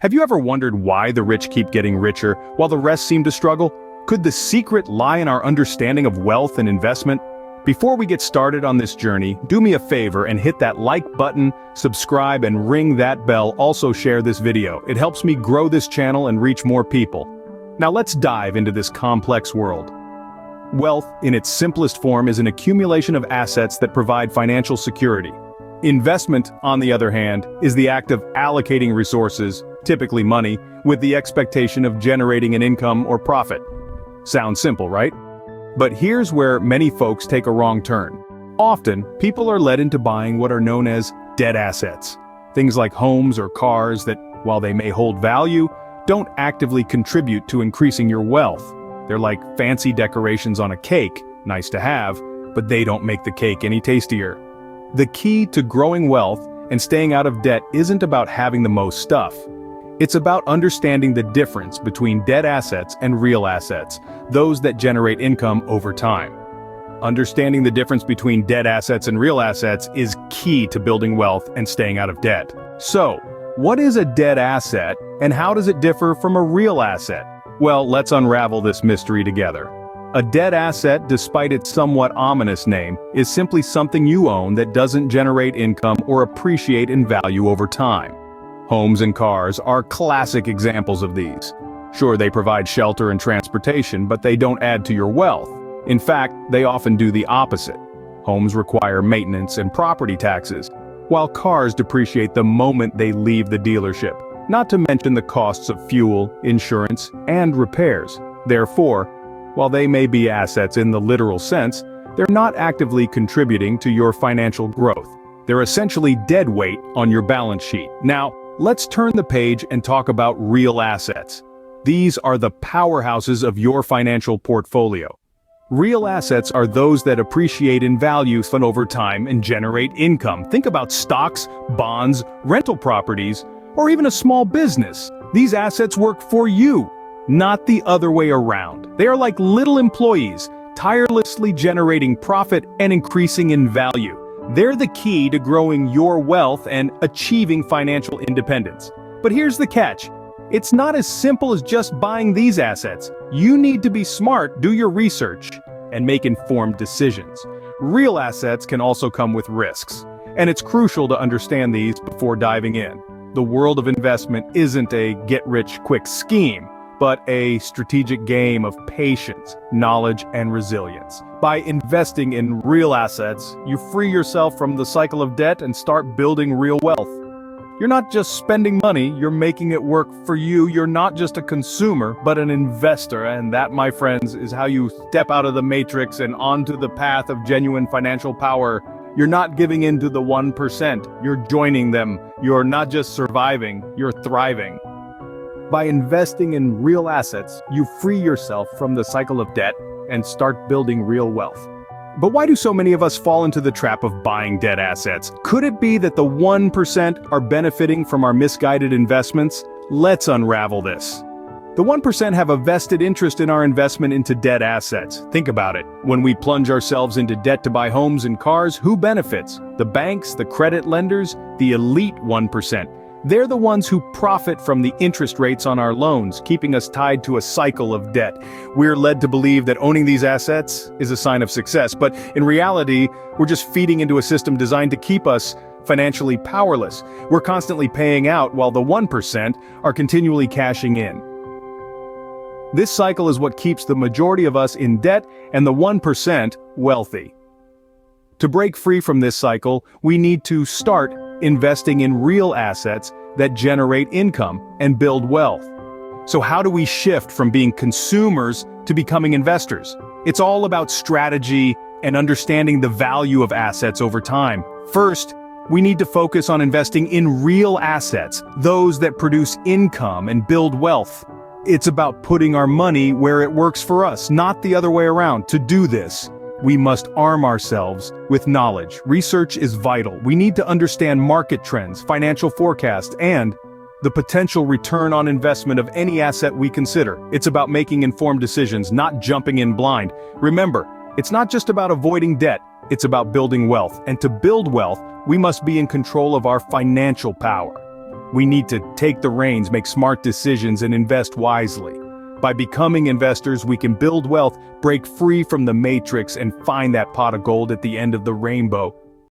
Have you ever wondered why the rich keep getting richer while the rest seem to struggle? Could the secret lie in our understanding of wealth and investment? Before we get started on this journey, do me a favor and hit that like button, subscribe, and ring that bell. Also share this video. It helps me grow this channel and reach more people. Now let's dive into this complex world. Wealth, in its simplest form, is an accumulation of assets that provide financial security. Investment, on the other hand, is the act of allocating resources, typically money, with the expectation of generating an income or profit. Sounds simple, right? But here's where many folks take a wrong turn. Often, people are led into buying what are known as dead assets. Things like homes or cars that, while they may hold value, don't actively contribute to increasing your wealth. They're like fancy decorations on a cake, nice to have, but they don't make the cake any tastier. The key to growing wealth and staying out of debt isn't about having the most stuff. It's about understanding the difference between dead assets and real assets, those that generate income over time. Understanding the difference between dead assets and real assets is key to building wealth and staying out of debt. So, what is a dead asset, and how does it differ from a real asset? Well, let's unravel this mystery together. A dead asset, despite its somewhat ominous name, is simply something you own that doesn't generate income or appreciate in value over time. Homes and cars are classic examples of these. Sure, they provide shelter and transportation, but they don't add to your wealth. In fact, they often do the opposite. Homes require maintenance and property taxes, while cars depreciate the moment they leave the dealership, not to mention the costs of fuel, insurance, and repairs. Therefore, while they may be assets in the literal sense, they're not actively contributing to your financial growth. They're essentially dead weight on your balance sheet. Now, let's turn the page and talk about real assets. These are the powerhouses of your financial portfolio. Real assets are those that appreciate in value over time and generate income. Think about stocks, bonds, rental properties, or even a small business. These assets work for you, not the other way around. They are like little employees, tirelessly generating profit and increasing in value. They're the key to growing your wealth and achieving financial independence. But here's the catch. It's not as simple as just buying these assets. You need to be smart, do your research, and make informed decisions. Real assets can also come with risks, and it's crucial to understand these before diving in. The world of investment isn't a get-rich-quick scheme, but a strategic game of patience, knowledge, and resilience. By investing in real assets, you free yourself from the cycle of debt and start building real wealth. You're not just spending money, you're making it work for you. You're not just a consumer, but an investor, and that, my friends, is how you step out of the matrix and onto the path of genuine financial power. You're not giving in to the 1%, you're joining them. You're not just surviving, you're thriving. By investing in real assets, you free yourself from the cycle of debt and start building real wealth. But why do so many of us fall into the trap of buying dead assets? Could it be that the 1% are benefiting from our misguided investments? Let's unravel this. The 1% have a vested interest in our investment into dead assets. Think about it. When we plunge ourselves into debt to buy homes and cars, who benefits? The banks, the credit lenders, the elite 1%. They're the ones who profit from the interest rates on our loans, keeping us tied to a cycle of debt. We're led to believe that owning these assets is a sign of success, but in reality, we're just feeding into a system designed to keep us financially powerless. We're constantly paying out while the 1% are continually cashing in. This cycle is what keeps the majority of us in debt and the 1% wealthy. To break free from this cycle, we need to start investing in real assets that generate income and build wealth. So how do we shift from being consumers to becoming investors? It's all about strategy and understanding the value of assets over time. First, we need to focus on investing in real assets, those that produce income and build wealth. It's about putting our money where it works for us, not the other way around. To do this, we must arm ourselves with knowledge. Research is vital. We need to understand market trends, financial forecasts, and the potential return on investment of any asset we consider. It's about making informed decisions, not jumping in blind. Remember, it's not just about avoiding debt, it's about building wealth. And to build wealth, we must be in control of our financial power. We need to take the reins, make smart decisions, and invest wisely. By becoming investors, we can build wealth, break free from the matrix, and find that pot of gold at the end of the rainbow.